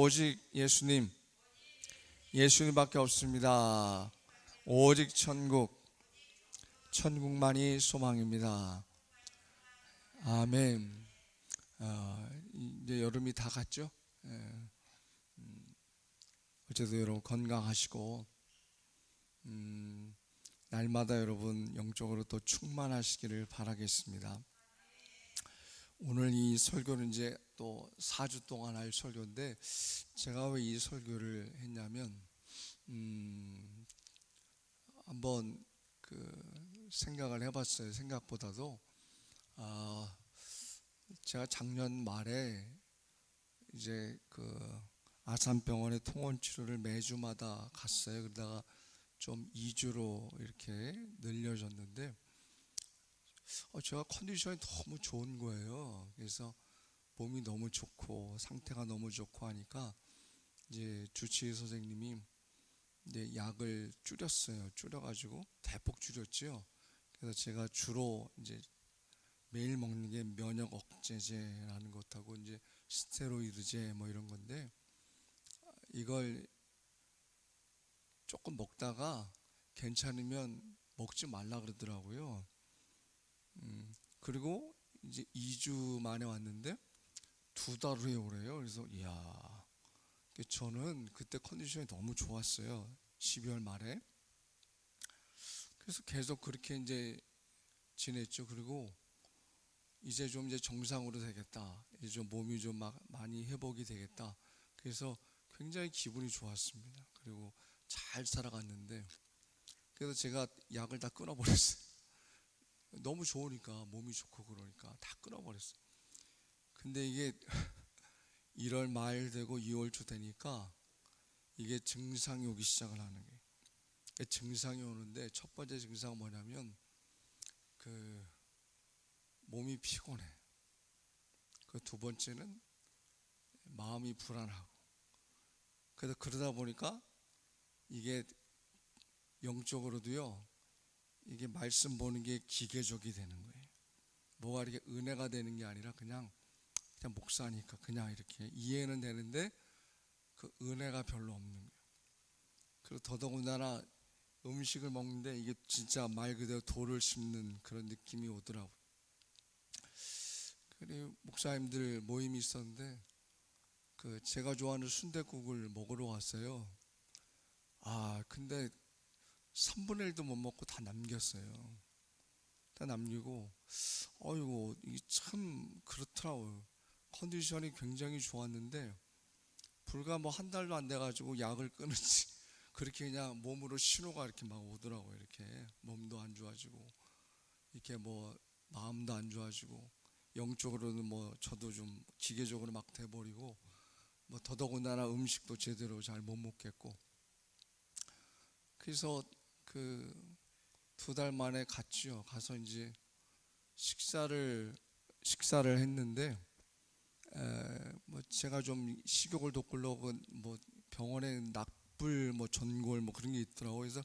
오직 예수님밖에 없습니다. 오직 천국만이 소망입니다. 아멘. 이제 여름이 다 갔죠? 어제도 여러분 건강하시고 날마다 여러분 영적으로 또 충만하시기를 바라겠습니다. 오늘 이 설교는 이제 또 4주 동안 할 설교인데, 제가 왜 이 설교를 했냐면 한번 생각을 해봤어요. 생각보다도 제가 작년 말에 이제 아산병원에 통원 치료를 매주마다 갔어요. 그러다가 좀 2주로 이렇게 늘려졌는데 제가 컨디션이 너무 좋은 거예요. 그래서 몸이 너무 좋고 상태가 너무 좋고 하니까 이제 주치의 선생님이 이제 약을 줄여가지고 대폭 줄였죠. 그래서 제가 주로 이제 매일 먹는 게 면역 억제제라는 것하고 이제 스테로이드제 뭐 이런 건데, 이걸 조금 먹다가 괜찮으면 먹지 말라 그러더라고요. 그리고 이제 2주 만에 왔는데 2달 후에 오래요. 그래서 이야, 저는 그때 컨디션이 너무 좋았어요. 12월 말에. 그래서 계속 그렇게 이제 지냈죠. 그리고 이제 정상으로 되겠다. 이제 좀 몸이 좀 많이 회복이 되겠다. 그래서 굉장히 기분이 좋았습니다. 그리고 잘 살아갔는데, 그래서 제가 약을 다 끊어버렸어요. 너무 좋으니까, 몸이 좋고 그러니까 다 끊어버렸어요. 근데 이게 1월 말 되고 2월 초 되니까 이게 증상이 오기 시작을 하는 거예요. 증상이 오는데 첫 번째 증상은 뭐냐면 몸이 피곤해. 두 번째는 마음이 불안하고. 그래서 그러다 보니까 이게 영적으로도요, 이게 말씀 보는 게 기계적이 되는 거예요. 뭐가 이렇게 은혜가 되는 게 아니라 그냥 목사니까 그냥 이렇게 이해는 되는데 그 은혜가 별로 없는 거예요. 그리고 더더군다나 음식을 먹는데 이게 진짜 말 그대로 돌을 씹는 그런 느낌이 오더라고요. 그리고 목사님들 모임이 있었는데 제가 좋아하는 순댓국을 먹으러 왔어요. 근데 3분의 1도 못 먹고 다 남겼어요. 다 남기고 이게 참 그렇더라고요. 컨디션이 굉장히 좋았는데 불과 한 달도 안 돼가지고 약을 끊은지 그렇게 그냥 몸으로 신호가 이렇게 막 오더라고요. 이렇게 몸도 안 좋아지고 이렇게 마음도 안 좋아지고 영적으로는 저도 좀 기계적으로 막 돼버리고 더더군다나 음식도 제대로 잘 못 먹겠고. 그래서 2달 만에 갔죠. 가서 이제 식사를 했는데 제가 좀 식욕을 돋구려고 병원에 낙불 전골 그런 게 있더라고요. 그래서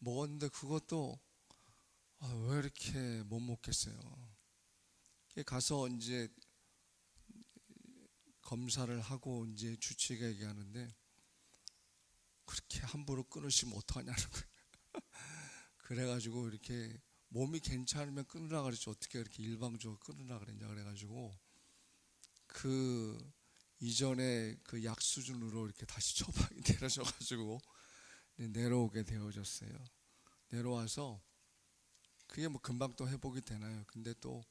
먹었는데 그것도 왜 이렇게 못 먹겠어요. 가서 이제 검사를 하고 이제 주치의가 얘기하는데 그렇게 함부로 끊으시면 어떡하냐는 거예요. 그래가지고 이렇게 몸이 괜찮으면 끊으라 그랬지 어떻게 이렇게 일방적으로 끊으라 그랬냐 그래가지고 이전에 약 수준으로 이렇게 다시 처방이 내려져가지고 내려오게 되어졌어요. 내려와서 그게 금방 또 회복이 되나요? 근데 또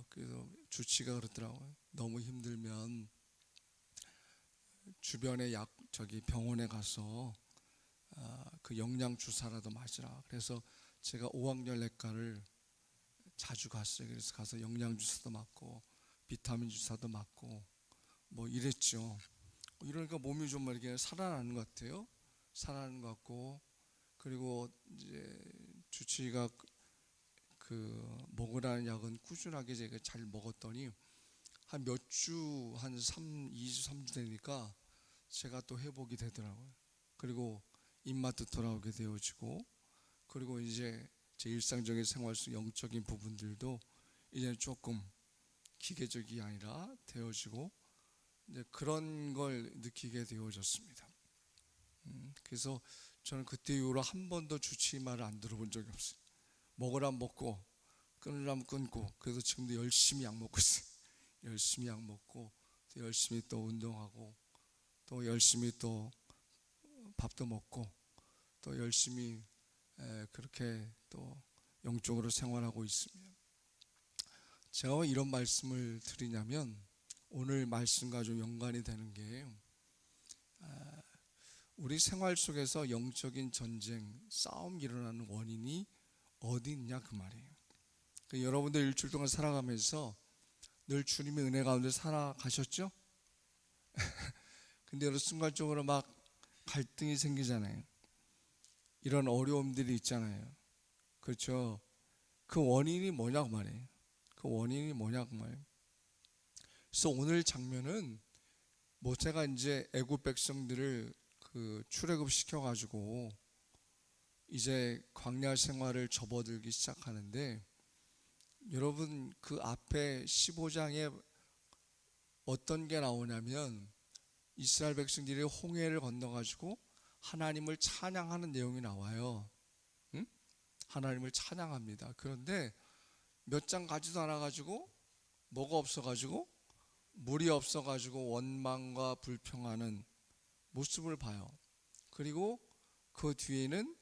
그래서 주치가 그러더라고요. 너무 힘들면 주변에 병원에 가서 영양 주사라도 맞으라. 그래서 제가 5학년 내과를 자주 갔어요. 그래서 가서 영양 주사도 맞고 비타민 주사도 맞고 이랬죠. 이러니까 몸이 좀 이렇게 살아나는 것 같아요. 살아나는 것 같고, 그리고 이제 주치의가 먹으라는 약은 꾸준하게 제가 잘 먹었더니 한 몇 주, 한 2주, 3주 되니까 제가 또 회복이 되더라고요. 그리고 입맛도 돌아오게 되어지고, 그리고 이제 제 일상적인 생활 속 영적인 부분들도 이제 조금 기계적이 아니라 되어지고, 이제 그런 걸 느끼게 되어졌습니다. 그래서 저는 그때 이후로 한 번도 주치의 말을 안 들어본 적이 없어요. 먹으라면 먹고 끊으라면 끊고, 그래서 지금도 열심히 약 먹고 있어요. 열심히 약 먹고 또 열심히 또 운동하고 또 열심히 또 밥도 먹고 또 열심히 그렇게 또 영적으로 생활하고 있습니다. 제가 왜 이런 말씀을 드리냐면, 오늘 말씀과 좀 연관이 되는 게, 우리 생활 속에서 영적인 전쟁, 싸움이 일어나는 원인이 어디 있냐 그 말이에요. 여러분들 일주일 동안 살아가면서 늘 주님의 은혜 가운데 살아가셨죠? 근데 여러 순간적으로 막 갈등이 생기잖아요. 이런 어려움들이 있잖아요. 그렇죠? 그 원인이 뭐냐고 말이에요. 그 원인이 뭐냐고 말이에요. 그래서 오늘 장면은 모세가 이제 애굽 백성들을 출애굽 시켜가지고 이제 광야 생활을 접어들기 시작하는데, 여러분 그 앞에 15장에 어떤 게 나오냐면 이스라엘 백성들이 홍해를 건너가지고 하나님을 찬양하는 내용이 나와요. 응? 하나님을 찬양합니다. 그런데 몇 장 가지도 않아가지고 뭐가 없어가지고 물이 없어가지고 원망과 불평하는 모습을 봐요. 그리고 그 뒤에는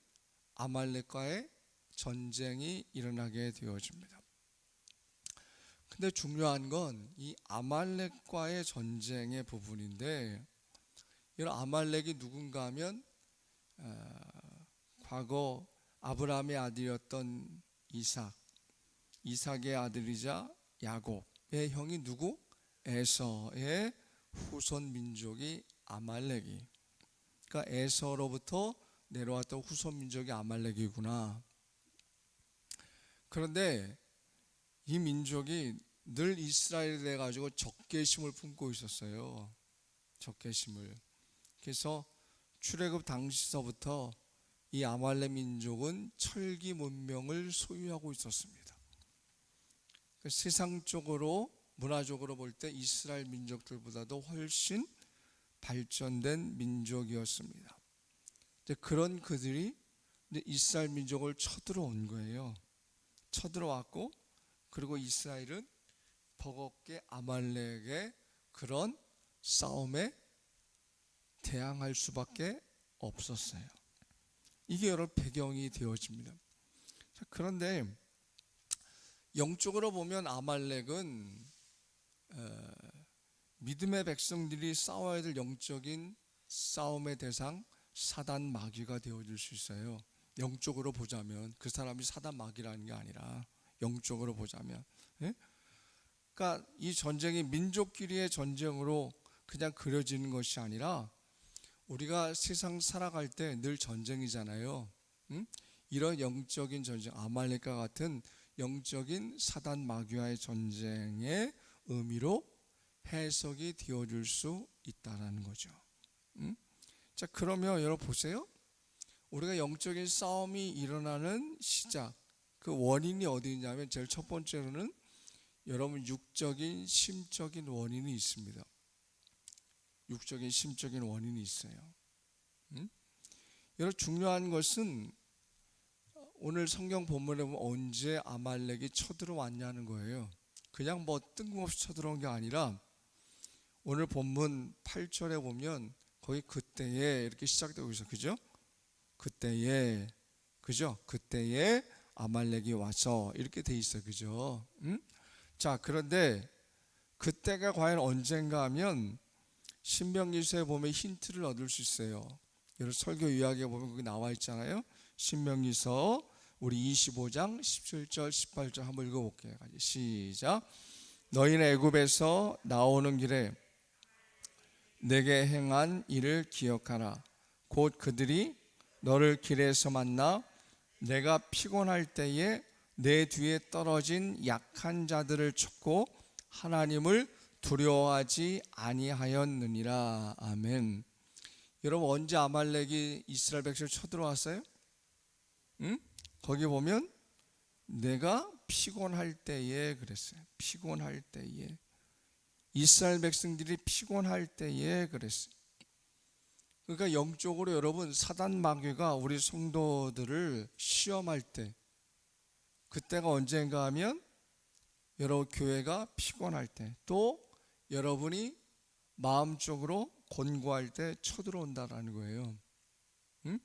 아말렉과의 전쟁이 일어나게 되어집니다. 근데 중요한 건 이 아말렉과의 전쟁의 부분인데, 이런 아말렉이 누군가 하면 과거 아브라함의 아들이었던 이삭의 아들이자 야곱의 형이 누구? 에서의 후손 민족이 아말렉이. 그러니까 에서로부터 내려왔던 후손 민족이 아말렉이구나. 그런데 이 민족이 늘 이스라엘에 대해 가지고 적개심을 품고 있었어요. 적개심을. 그래서 출애굽 당시서부터 이 아말렉 민족은 철기 문명을 소유하고 있었습니다. 세상적으로 문화적으로 볼 때 이스라엘 민족들보다도 훨씬 발전된 민족이었습니다. 그런 그들이 이스라엘 민족을 쳐들어온 거예요. 쳐들어왔고, 그리고 이스라엘은 버겁게 아말렉의 그런 싸움에 대항할 수밖에 없었어요. 이게 여러 배경이 되어집니다. 그런데 영적으로 보면 아말렉은 믿음의 백성들이 싸워야 될 영적인 싸움의 대상, 사단 마귀가 되어줄 수 있어요. 영적으로 보자면 그 사람이 사단 마귀라는 게 아니라 영적으로 보자면, 그러니까 이 전쟁이 민족끼리의 전쟁으로 그냥 그려지는 것이 아니라 우리가 세상 살아갈 때 늘 전쟁이잖아요. 이런 영적인 전쟁, 아말렉과 같은 영적인 사단 마귀와의 전쟁의 의미로 해석이 되어줄 수 있다는 거죠. 자, 그러면 여러분 보세요. 우리가 영적인 싸움이 일어나는 시작, 그 원인이 어디 있냐면, 제일 첫 번째로는 여러분 육적인 심적인 원인이 있습니다. 육적인 심적인 원인이 있어요. 여러분 중요한 것은 오늘 성경 본문에 보면 언제 아말렉이 쳐들어왔냐는 거예요. 그냥 뭐 뜬금없이 쳐들어온 게 아니라 오늘 본문 8절에 보면 거기 그때에 이렇게 시작되고 있어요. 그죠? 그때에, 그죠? 그때에 아말렉이 와서 이렇게 돼 있어요. 그죠? 자, 그런데 그때가 과연 언젠가 하면 신명기서에 보면 힌트를 얻을 수 있어요. 여러분 설교 요약에 보면 거기 나와 있잖아요. 신명기서 우리 25장 17절 18절 한번 읽어볼게요. 시작. 너희는 애굽에서 나오는 길에 내게 행한 일을 기억하라. 곧 그들이 너를 길에서 만나 내가 피곤할 때에 내 뒤에 떨어진 약한 자들을 쳤고 하나님을 두려워하지 아니하였느니라. 아멘. 여러분 언제 아말렉이 이스라엘 백성을 쳐들어왔어요? 거기 보면 내가 피곤할 때에 그랬어요. 피곤할 때에. 이스라엘 백성들이 피곤할 때에 그랬어요. 그러니까 영적으로 여러분, 사단 마귀가 우리 성도들을 시험할 때, 그때가 언젠가 하면 여러분 교회가 피곤할 때, 또 여러분이 마음적으로 곤고할 때 쳐들어온다라는 거예요. 응?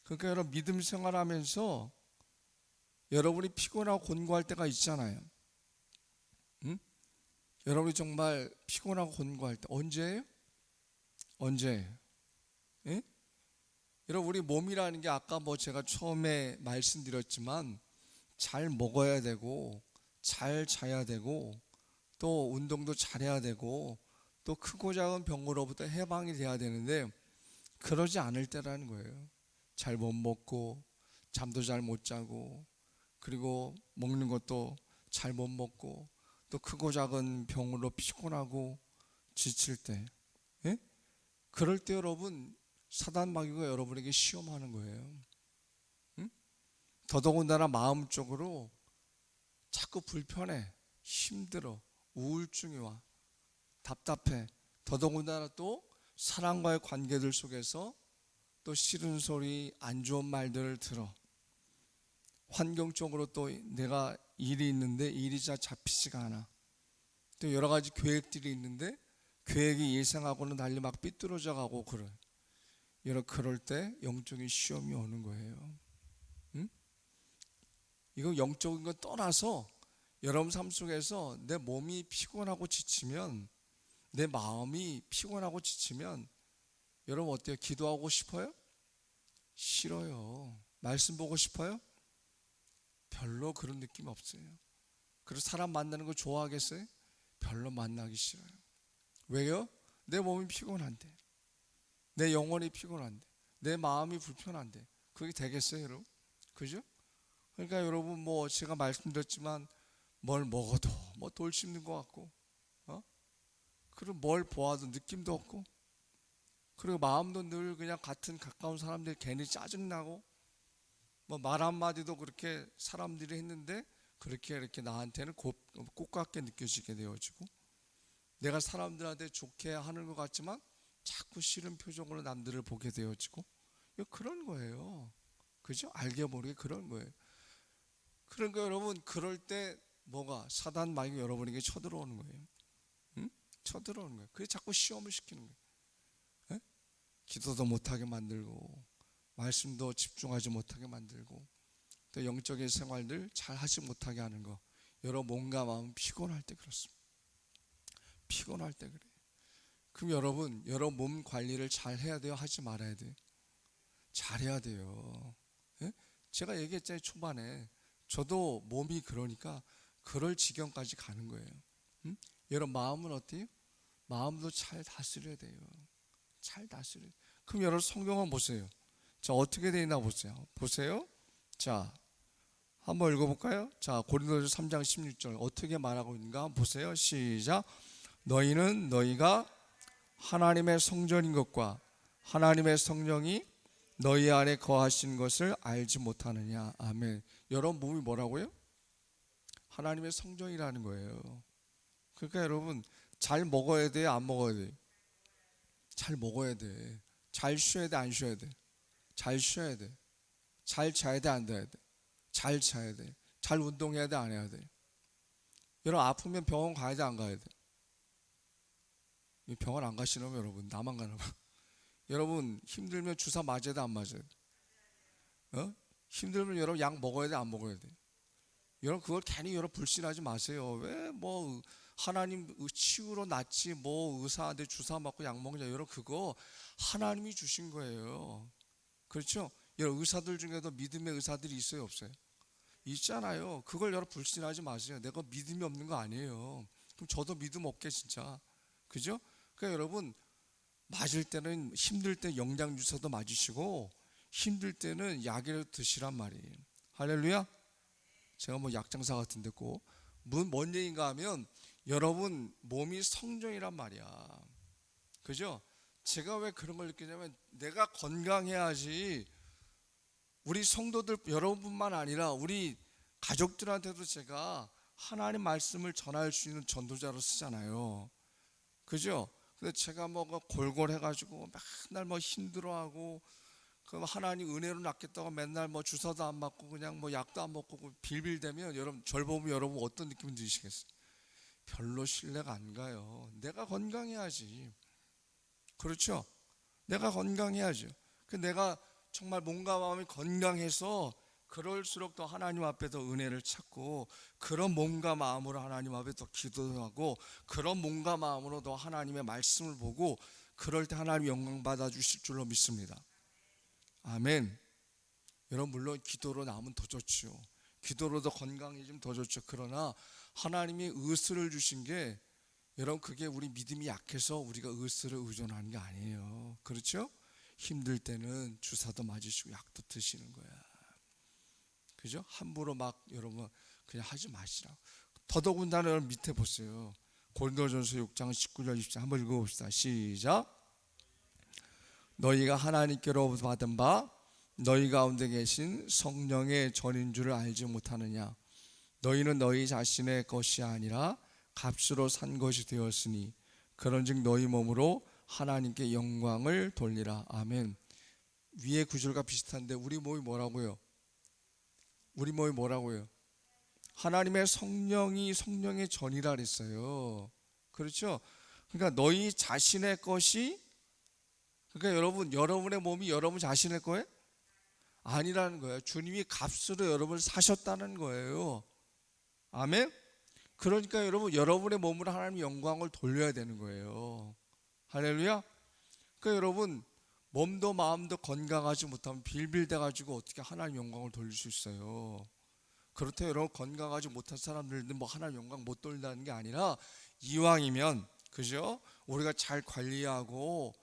그러니까 여러분, 믿음 생활하면서 여러분이 피곤하고 곤고할 때가 있잖아요. 응? 여러분이 정말 피곤하고 곤고할 때 언제예요? 언제예요? 예? 여러분, 우리 몸이라는 게 아까 제가 처음에 말씀드렸지만 잘 먹어야 되고 잘 자야 되고 또 운동도 잘해야 되고 또 크고 작은 병으로부터 해방이 돼야 되는데 그러지 않을 때라는 거예요. 잘 못 먹고 잠도 잘 못 자고 그리고 먹는 것도 잘 못 먹고 또 크고 작은 병으로 피곤하고 지칠 때, 예? 그럴 때 여러분, 사단 마귀가 여러분에게 시험하는 거예요. 응? 더더군다나 마음적으로 자꾸 불편해, 힘들어, 우울증이 와, 답답해. 더더군다나 또 사람과의 관계들 속에서 또 싫은 소리, 안 좋은 말들을 들어. 환경적으로 또 내가 일이 있는데 일이 잘 잡히지가 않아. 또 여러 가지 계획들이 있는데 계획이 예상하고는 달리 막 삐뚤어져 가고 그래. 그럴 때 영적인 시험이 오는 거예요. 응? 이거 영적인 거 떠나서 여러분 삶 속에서 내 몸이 피곤하고 지치면, 내 마음이 피곤하고 지치면 여러분 어때요? 기도하고 싶어요? 싫어요. 말씀 보고 싶어요? 별로 그런 느낌 없어요. 그리고 사람 만나는 거 좋아하겠어요? 별로 만나기 싫어요. 왜요? 내 몸이 피곤한데, 내 영혼이 피곤한데, 내 마음이 불편한데 그게 되겠어요, 여러분? 그죠? 그러니까 여러분, 제가 말씀드렸지만 뭘 먹어도 돌 씹는 것 같고, 그리고 뭘 보아도 느낌도 없고, 그리고 마음도 늘 그냥 같은 가까운 사람들 괜히 짜증나고, 말 한마디도 그렇게 사람들이 했는데 그렇게 이렇게 나한테는 꽃같게 느껴지게 되어지고, 내가 사람들한테 좋게 하는 것 같지만 자꾸 싫은 표정으로 남들을 보게 되어지고, 그런 거예요. 그죠? 알게 모르게 그런 거예요. 그러니까 여러분, 그럴 때 사단 마귀가 여러분에게 쳐들어오는 거예요. 응? 쳐들어오는 거예요. 그게 자꾸 시험을 시키는 거예요. 에? 기도도 못하게 만들고 말씀도 집중하지 못하게 만들고 또 영적인 생활들 잘 하지 못하게 하는 거. 여러분 몸과 마음 피곤할 때 그렇습니다. 피곤할 때 그래요. 그럼 여러분 몸 관리를 잘 해야 돼요? 하지 말아야 돼요? 잘 해야 돼요. 예? 제가 얘기했잖아요, 초반에. 저도 몸이 그러니까 그럴 지경까지 가는 거예요. 응? 여러분 마음은 어때요? 마음도 잘 다스려야 돼요. 잘 다스려야 돼요. 그럼 여러분 성경을 보세요. 자, 어떻게 되어 있나 보세요. 자, 한번 읽어볼까요? 자, 고린도서 3장 16절 어떻게 말하고 있는가 한번 보세요. 시작. 너희가 하나님의 성전인 것과 하나님의 성령이 너희 안에 거하시는 것을 알지 못하느냐. 아멘. 여러분 몸이 뭐라고요? 하나님의 성전이라는 거예요. 그러니까 여러분 잘 먹어야 돼요? 안 먹어야 돼요? 잘 먹어야 돼. 잘 쉬어야 돼? 안 쉬어야 돼? 잘 쉬어야 돼. 잘 자야 돼? 안 자야 돼? 잘 자야 돼. 잘 운동해야 돼? 안 해야 돼? 여러분 아프면 병원 가야 돼? 안 가야 돼? 병원 안 가시려면 여러분 나만 가나 봐. 여러분 힘들면 주사 맞아야 돼? 안 맞아야 돼? 힘들면 여러분 약 먹어야 돼? 안 먹어야 돼? 여러분 그걸 괜히 여러분 불신하지 마세요. 왜 하나님 치유로 낫지 의사한테 주사 맞고 약 먹냐. 여러분 그거 하나님이 주신 거예요. 그렇죠? 여러분 의사들 중에도 믿음의 의사들이 있어요, 없어요? 있잖아요. 그걸 여러분 불신하지 마세요. 내가 믿음이 없는 거 아니에요. 그럼 저도 믿음 없게 진짜. 그죠? 그러니까 여러분 맞을 때는 힘들 때 영양 주사도 맞으시고 힘들 때는 약이라도 드시란 말이에요. 할렐루야. 제가 약장사 같은데 뭔 얘기인가 하면 여러분 몸이 성전이란 말이야. 그죠? 제가 왜 그런 걸 느끼냐면 내가 건강해야지 우리 성도들 여러분뿐만 아니라 우리 가족들한테도 제가 하나님 말씀을 전할 수 있는 전도자로 쓰잖아요. 그죠? 근데 제가 뭐 골골해가지고 맨날 뭐 힘들어하고 그 하나님 은혜로 낫겠다고 맨날 뭐 주사도 안 맞고 그냥 뭐 약도 안 먹고 빌빌대면 여러분 절 보면 여러분 어떤 느낌 드시겠어요? 별로 신뢰가 안 가요. 내가 건강해야지. 그렇죠? 내가 건강해야죠. 그 내가 정말 몸과 마음이 건강해서 그럴수록 더 하나님 앞에 더 은혜를 찾고 그런 몸과 마음으로 하나님 앞에 더 기도하고 그런 몸과 마음으로 더 하나님의 말씀을 보고 그럴 때 하나님 영광 받아 주실 줄로 믿습니다. 아멘. 여러분 물론 기도로 나면 더 좋죠. 기도로 더 건강해지면 더 좋죠. 그러나 하나님이 의스를 주신 게 여러분 그게 우리 믿음이 약해서 우리가 의스를 의존하는 게 아니에요. 그렇죠? 힘들 때는 주사도 맞으시고 약도 드시는 거야. 그죠? 함부로 막 여러분 그냥 하지 마시라고. 더더군다나 여러분 밑에 보세요. 고린도전서 6장 19절 20절 한번 읽어봅시다. 시작. 너희가 하나님께로부터 받은 바 너희 가운데 계신 성령의 전인 줄을 알지 못하느냐. 너희는 너희 자신의 것이 아니라 값으로 산 것이 되었으니 그런즉 너희 몸으로 하나님께 영광을 돌리라. 아멘. 위에 구절과 비슷한데 우리 몸이 뭐라고요? 우리 몸이 뭐라고요? 하나님의 성령이 성령의 전이라 그랬어요. 그렇죠? 그러니까 너희 자신의 것이 그러니까 여러분의 몸이 여러분 자신의 거예요? 아니라는 거예요. 주님이 값으로 여러분을 사셨다는 거예요. 아멘. 그러니까 여러분의 몸으로 하나님의 영광을 돌려야 되는 거예요. 할렐루야. 그러니까 여러분 몸도 마음도 건강하지 못하면 빌빌대 가지고 어떻게 하나님 영광을 돌릴 수 있어요? 그렇다고 여러분 건강하지 못한 사람들은 뭐 하나님 영광 못 돌린다는 게 아니라 이왕이면 그죠? 우리가 잘 관리하고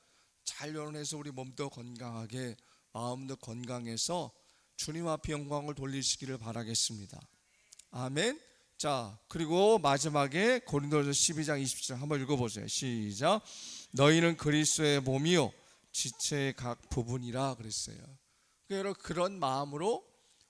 잘 연해서 우리 몸도 건강하게 마음도 건강해서 주님 앞에 영광을 돌리시기를 바라겠습니다. 아멘. 자, 그리고 마지막에 고린도전서 12장 27절 한번 읽어보세요. 시작. 너희는 그리스도의 몸이요 지체의 각 부분이라 그랬어요. 여러분 그런 마음으로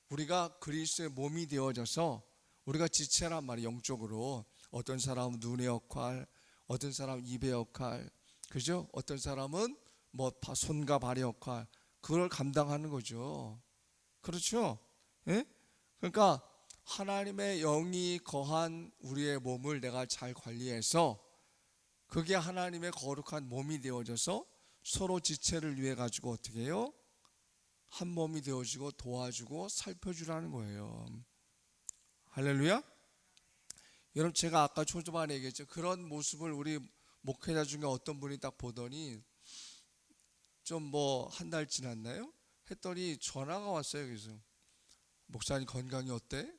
우리가 그리스도의 몸이 되어져서 우리가 지체란 말이에요. 영적으로 어떤 사람은 눈의 역할, 어떤 사람은 입의 역할, 그죠? 어떤 사람은 뭐 손과 발의 역할, 그걸 감당하는 거죠. 그렇죠? 예? 그러니까 하나님의 영이 거한 우리의 몸을 내가 잘 관리해서 그게 하나님의 거룩한 몸이 되어져서 서로 지체를 위해 가지고 어떻게 해요? 한 몸이 되어지고 도와주고 살펴주라는 거예요. 할렐루야. 여러분 제가 아까 초반에 얘기했죠. 그런 모습을 우리 목회자 중에 어떤 분이 딱 보더니 좀 뭐 한 달 지났나요? 했더니 전화가 왔어요. 그래서 목사님 건강이 어때?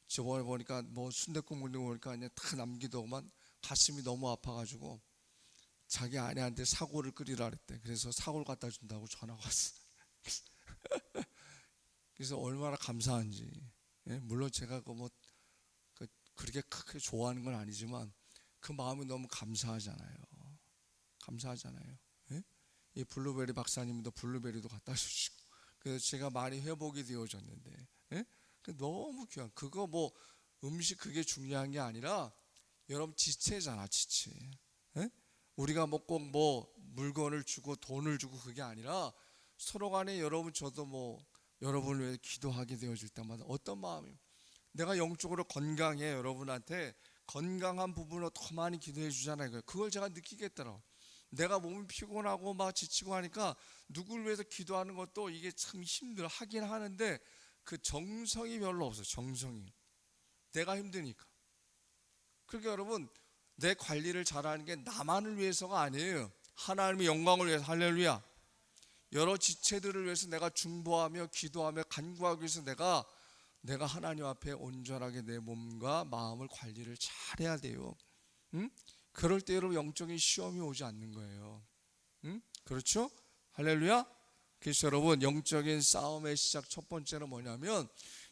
저번에 보니까 뭐 순댓국 먹는 거 보니까 그냥 다 남기더만 가슴이 너무 아파가지고 자기 아내한테 사골을 끓이라 그랬대. 그래서 사골 갖다 준다고 전화가 왔어. 그래서 얼마나 감사한지. 예? 물론 제가 그렇게 크게 좋아하는 건 아니지만 그 마음이 너무 감사하잖아요. 감사하잖아요. 예? 이 블루베리 박사님도 블루베리도 갖다 주시고 그래서 제가 많이 회복이 되어졌는데 예? 너무 귀한 그거 뭐 음식 그게 중요한 게 아니라 여러분 지체잖아 지체. 예? 우리가 뭐 꼭 뭐 물건을 주고 돈을 주고 그게 아니라 서로 간에 여러분 저도 뭐 여러분을 위해 기도하게 되어질 때마다 어떤 마음이에요? 내가 영적으로 건강해 여러분한테 건강한 부분으로 더 많이 기도해 주잖아요. 그걸 제가 느끼겠더라고요. 내가 몸이 피곤하고 막 지치고 하니까 누구를 위해서 기도하는 것도 이게 참 힘들어 하긴 하는데 그 정성이 별로 없어요. 정성이 내가 힘드니까. 그러니까 여러분 내 관리를 잘하는 게 나만을 위해서가 아니에요. 하나님의 영광을 위해서. 할렐루야. 여러 지체들을 위해서 내가 중보하며 기도하며 간구하기 위해서 내가 하나님 앞에 온전하게 내 몸과 마음을 관리를 잘해야 돼요. 응? 그럴 때 여러분 영적인 시험이 오지 않는 거예요. 응? 그렇죠? 할렐루야. 그래서 여러분 영적인 싸움의 시작 첫 번째는 뭐냐면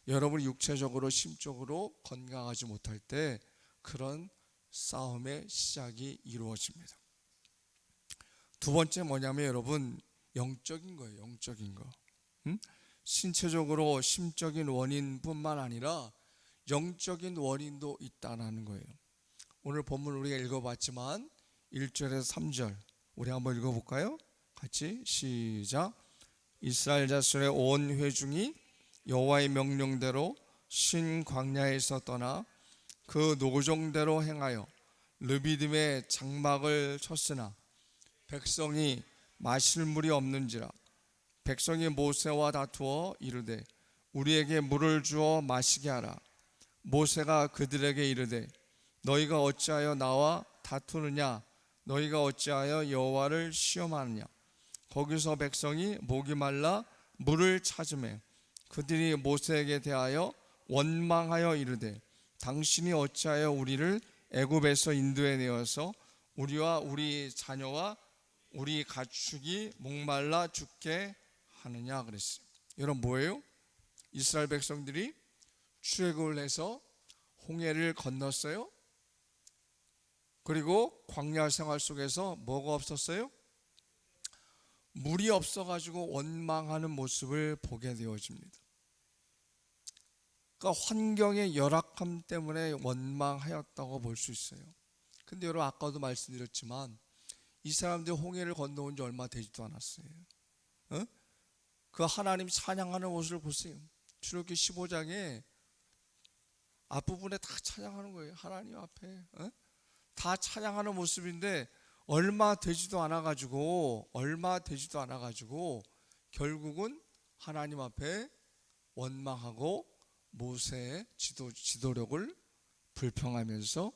여러분이 육체적으로 심적으로 건강하지 못할 때 그런 싸움의 시작이 이루어집니다. 두 번째 뭐냐면 여러분 영적인 거예요. 영적인 거. 응? 신체적으로 심적인 원인뿐만 아니라 영적인 원인도 있다는 거예요. 오늘 본문 우리가 읽어봤지만 1절에서 3절 우리 한번 읽어볼까요? 같이 시작. 이스라엘 자손의 온 회중이 여호와의 명령대로 신 광야에서 떠나 그 노종대로 행하여 르비딤의 장막을 쳤으나 백성이 마실 물이 없는지라. 백성이 모세와 다투어 이르되 우리에게 물을 주어 마시게 하라. 모세가 그들에게 이르되 너희가 어찌하여 나와 다투느냐. 너희가 어찌하여 여호와를 시험하느냐. 거기서 백성이 목이 말라 물을 찾으매 그들이 모세에게 대하여 원망하여 이르되 당신이 어찌하여 우리를 애굽에서 인도해 내어서 우리와 우리 자녀와 우리 가축이 목말라 죽게 하느냐 그랬어요. 여러분 뭐예요? 이스라엘 백성들이 출애굽을 해서 홍해를 건넜어요. 그리고 광야 생활 속에서 뭐가 없었어요? 물이 없어가지고 원망하는 모습을 보게 되어집니다. 그러니까 환경의 열악함 때문에 원망하였다고 볼 수 있어요. 근데 여러분 아까도 말씀드렸지만 이 사람들이 홍해를 건너온 지 얼마 되지도 않았어요. 그 하나님 찬양하는 모습을 보세요. 출애굽기 15장에 앞부분에 다 찬양하는 거예요. 하나님 앞에 다 찬양하는 모습인데 얼마 되지도 않아가지고 결국은 하나님 앞에 원망하고 모세의 지도력을 불평하면서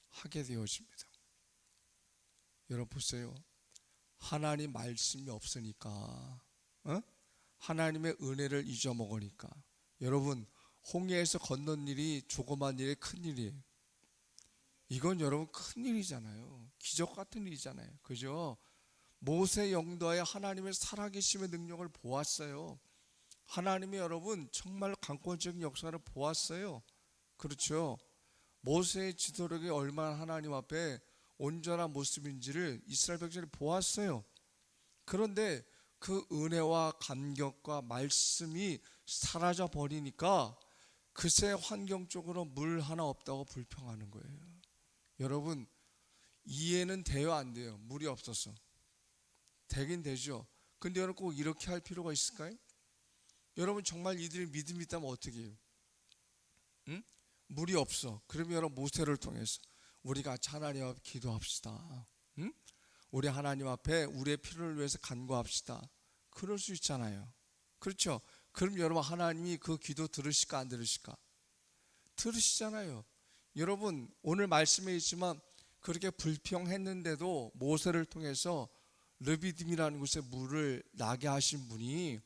하게 되어집니다. 여러분 보세요. 하나님 말씀이 없으니까 하나님의 은혜를 잊어먹으니까 여러분 홍해에서 건넌 일이 조그만 일이 큰 일이에요. 이건 여러분 큰 일이잖아요. 기적 같은 일이잖아요. 그죠? 모세 영도하에 하나님의 살아계심의 능력을 보았어요. 하나님이 여러분 정말 강권적인 역사를 보았어요. 그렇죠? 모세의 지도력이 얼마나 하나님 앞에 온전한 모습인지를 이스라엘 백성이 보았어요. 그런데 그 은혜와 감격과 말씀이 사라져 버리니까 그새 환경적으로 물 하나 없다고 불평하는 거예요. 여러분 이해는 돼요 안 돼요? 물이 없어서 되긴 되죠. 근데 여러분 꼭 이렇게 할 필요가 있을까요? 여러분 정말 이들이 믿음이 있다면 어떻게 해요? 물이 없어. 그러면 여러분 모세를 통해서 우리가 하나님 앞에 기도합시다. 우리 하나님 앞에 우리의 필요를 위해서 간구합시다. 그럴 수 있잖아요. 그렇죠? 그럼 여러분 하나님이 그 기도 들으실까 안 들으실까? 들으시잖아요. 여러분 오늘 말씀에 있지만 그렇게 불평했는데도 모세를 통해서 르비딤이라는 곳에 물을 나게 하신 분이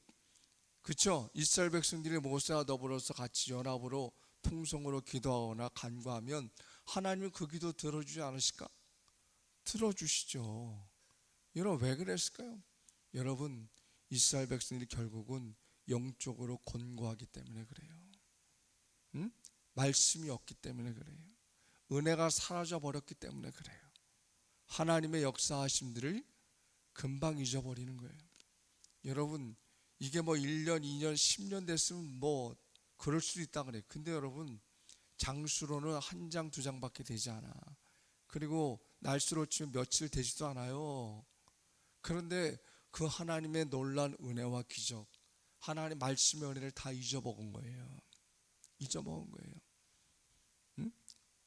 그렇죠? 이스라엘 백성들이 모세와 더불어서 같이 연합으로 통성으로 기도하거나 간구하면 하나님은 그 기도 들어주지 않으실까? 들어주시죠. 여러분 왜 그랬을까요? 여러분 이스라엘 백성들이 결국은 영적으로 곤고하기 때문에 그래요. 말씀이 없기 때문에 그래요. 은혜가 사라져 버렸기 때문에 그래요. 하나님의 역사하심들을 금방 잊어버리는 거예요. 여러분 이게 뭐 1년, 2년, 10년 됐으면 뭐 그럴 수도 있다 그래요. 근데 여러분 장수로는 한 장, 두 장밖에 되지 않아. 그리고 날수로 치면 며칠 되지도 않아요. 그런데 그 하나님의 놀란 은혜와 기적, 하나님 말씀의 은혜를 다 잊어먹은 거예요. 잊어먹은 거예요.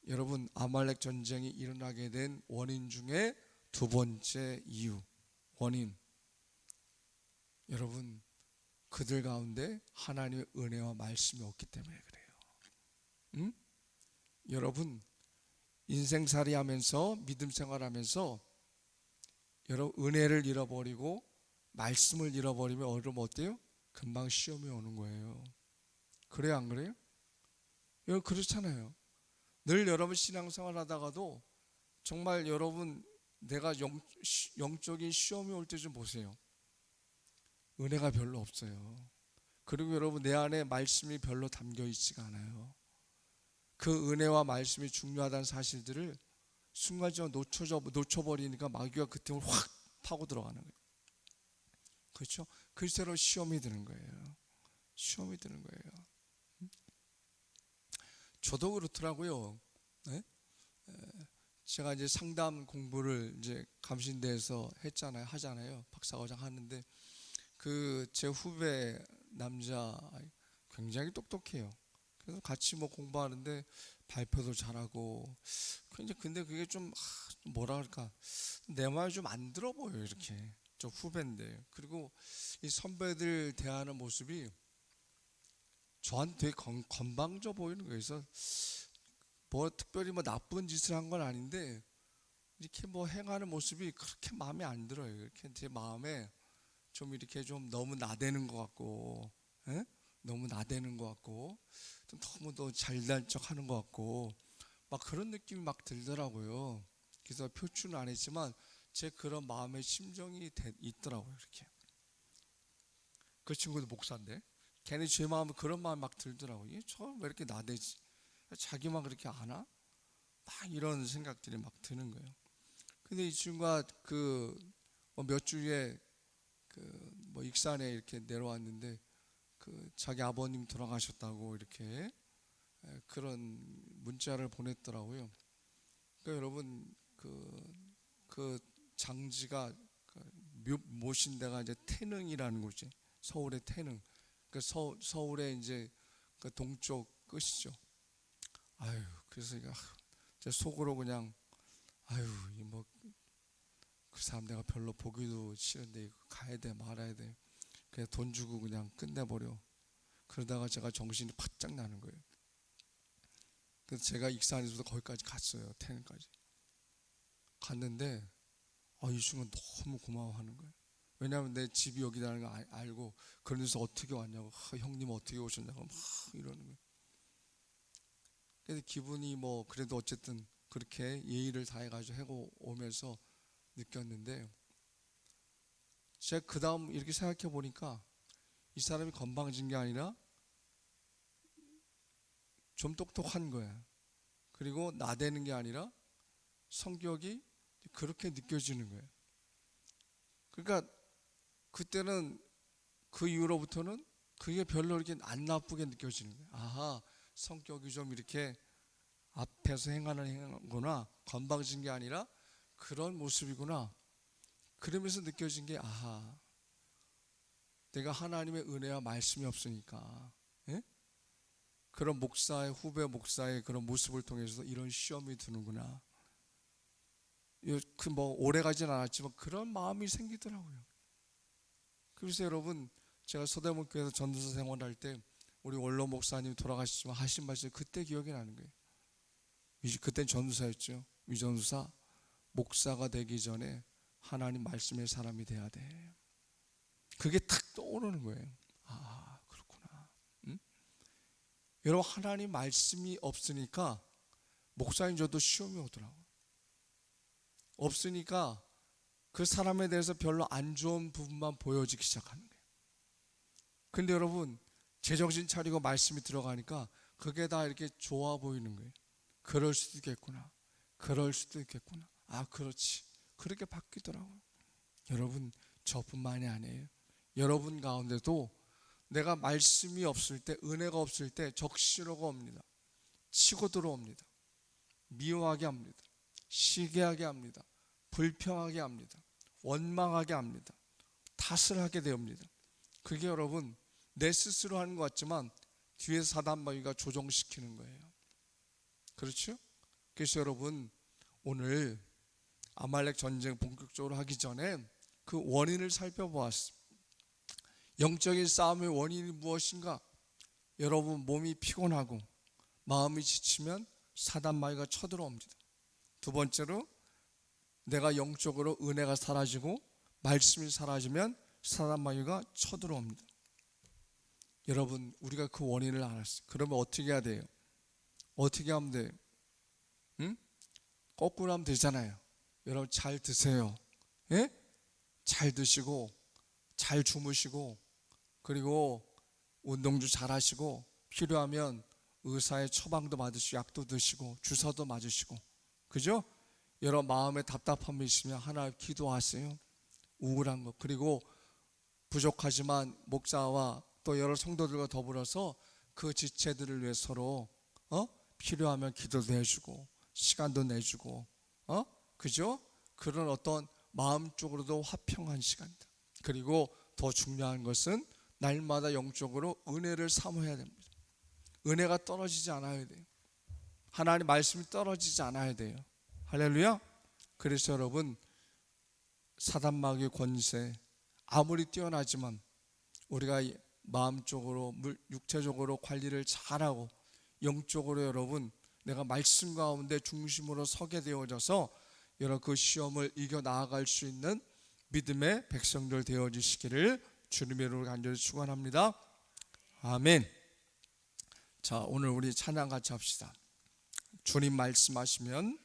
여러분 아말렉 전쟁이 일어나게 된 원인 중에 두 번째 이유, 원인. 여러분 그들 가운데 하나님의 은혜와 말씀이 없기 때문에 그래요. 여러분 인생살이 하면서 믿음 생활하면서 여러분 은혜를 잃어버리고 말씀을 잃어버리면 여러분 어때요? 금방 시험이 오는 거예요. 그래요 안 그래요? 여러분 그렇잖아요. 늘 여러분 신앙생활 하다가도 정말 여러분 내가 영적인 시험이 올 때 좀 보세요. 은혜가 별로 없어요. 그리고 여러분 내 안에 말씀이 별로 담겨 있지가 않아요. 그 은혜와 말씀이 중요하다는 사실들을 순간적으로 놓쳐버리니까 마귀가 그 틈을 확 파고 들어가는 거예요. 그렇죠? 글쎄로 시험이 드는 거예요. 시험이 드는 거예요. 저도 그렇더라고요. 네? 제가 이제 상담 공부를 이제 감신대에서 하잖아요. 박사과정 하는데 그 제 후배 남자 굉장히 똑똑해요. 그래서 같이 뭐 공부하는데 발표도 잘하고 근데 그게 좀 뭐라 그럴까 내 말이 좀 안 들어 보여요. 이렇게 저 후배인데 그리고 이 선배들 대하는 모습이 저한테 되게 건방져 보이는 거예요. 그래서 뭐 특별히 뭐 나쁜 짓을 한 건 아닌데 이렇게 뭐 행하는 모습이 그렇게 마음에 안 들어요. 이렇게 제 마음에 좀 이렇게 좀 너무 나대는 것 같고, 에? 너무 나대는 것 같고, 좀 너무 더 잘난 척하는 것 같고, 막 그런 느낌이 막 들더라고요. 그래서 표출은 안 했지만 제 그런 마음의 심정이 있더라고요. 이렇게 그 친구도 목사인데, 걔네 제 마음에 그런 마음이 막 들더라고요. 저 왜 이렇게 나대지? 자기만 그렇게 아나? 막 이런 생각들이 막 드는 거예요. 근데 이 친구가 그 몇 주에 그 뭐 익산에 이렇게 내려왔는데 그 자기 아버님 돌아가셨다고 이렇게 그런 문자를 보냈더라고요. 그러니까 여러분 그 장지가 모신 데가 이제 태능이라는 곳이 서울의 태능. 그 서울의 이제 그 동쪽 끝이죠. 아유 그래서 제 속으로 그냥 아유 뭐 그 사람 내가 별로 보기도 싫은데 이거 가야 돼 말아야 돼 그냥 돈 주고 그냥 끝내버려. 그러다가 제가 정신이 바짝 나는 거예요. 그래서 제가 익산에서부터 거기까지 갔어요. 태릉까지 갔는데 이 순간 너무 고마워하는 거예요. 왜냐하면 내 집이 여기라는 걸 알고 그러면서 어떻게 왔냐고 형님 어떻게 오셨냐고 막 이러는 거예요. 그래서 기분이 뭐 그래도 어쨌든 그렇게 예의를 다해가지고 하고 오면서 느꼈는데 제가 그 다음 이렇게 생각해 보니까 이 사람이 건방진 게 아니라 좀 똑똑한 거야. 그리고 나대는 게 아니라 성격이 그렇게 느껴지는 거예요. 그러니까 그때는 그 이후로부터는 그게 별로 이렇게 안 나쁘게 느껴지는 거예요. 아하, 성격이 좀 이렇게 앞에서 행하는 행하구나. 건방진 게 아니라 그런 모습이구나. 그러면서 느껴진 게 아하, 내가 하나님의 은혜와 말씀이 없으니까 예? 그런 목사의 후배 목사의 그런 모습을 통해서 이런 시험이 드는구나. 그 뭐 오래 가진 않았지만 그런 마음이 생기더라고요. 그래서 여러분 제가 서대문교회에서 전도사 생활할 때 우리 원로 목사님 돌아가시지만 하신 말씀이 그때 기억이 나는 거예요. 그땐 전도사였죠. 이 전도사 목사가 되기 전에 하나님 말씀의 사람이 돼야 돼. 그게 탁 떠오르는 거예요. 아 그렇구나. 응? 여러분 하나님 말씀이 없으니까 목사님 저도 시험이 오더라고요. 없으니까 그 사람에 대해서 별로 안 좋은 부분만 보여지기 시작하는 거예요. 근데 여러분 제정신 차리고 말씀이 들어가니까 그게 다 이렇게 좋아 보이는 거예요. 그럴 수도 있겠구나. 그럴 수도 있겠구나. 아 그렇지. 그렇게 바뀌더라고요. 여러분 저뿐만이 아니에요. 여러분 가운데도 내가 말씀이 없을 때 은혜가 없을 때 적시로가 옵니다. 치고 들어옵니다. 미워하게 합니다. 시기하게 합니다. 불평하게 합니다. 원망하게 합니다. 탓을 하게 됩니다. 그게 여러분 내 스스로 하는 것 같지만 뒤에 사단마귀가 조종시키는 거예요. 그렇죠? 그래서 여러분 오늘 아말렉 전쟁 본격적으로 하기 전에 그 원인을 살펴보았습니다. 영적인 싸움의 원인이 무엇인가? 여러분 몸이 피곤하고 마음이 지치면 사단마귀가 쳐들어옵니다. 두 번째로 내가 영적으로 은혜가 사라지고 말씀이 사라지면 사단마귀가 쳐들어옵니다. 여러분 우리가 그 원인을 알았어요. 그러면 어떻게 해야 돼요? 어떻게 하면 돼요? 응? 거꾸로 하면 되잖아요. 여러분 잘 드세요. 예? 잘 드시고 잘 주무시고 그리고 운동도 잘 하시고 필요하면 의사의 처방도 받으시고 약도 드시고 주사도 맞으시고 그죠? 여러 마음에 답답함이 있으면 하나님 기도하세요. 우울한 거 그리고 부족하지만 목사와 또 여러 성도들과 더불어서 그 지체들을 위해 서로 필요하면 기도도 해주고 시간도 내주고 그죠? 그런 어떤 마음적으로도 화평한 시간들. 그리고 더 중요한 것은 날마다 영적으로 은혜를 사모해야 됩니다. 은혜가 떨어지지 않아야 돼요. 하나님 말씀이 떨어지지 않아야 돼요. 할렐루야. 그래서 여러분, 사단마귀의 권세 아무리 뛰어나지만 우리가 마음적으로 육체적으로 관리를 잘하고 영적으로 여러분 내가 말씀 가운데 중심으로 서게 되어져서 여러분 그 시험을 이겨 나아갈 수 있는 믿음의 백성들 되어주시기를 주님의 이름으로 간절히 축원합니다. 아멘. 자, 오늘 우리 찬양 같이 합시다. 주님 말씀하시면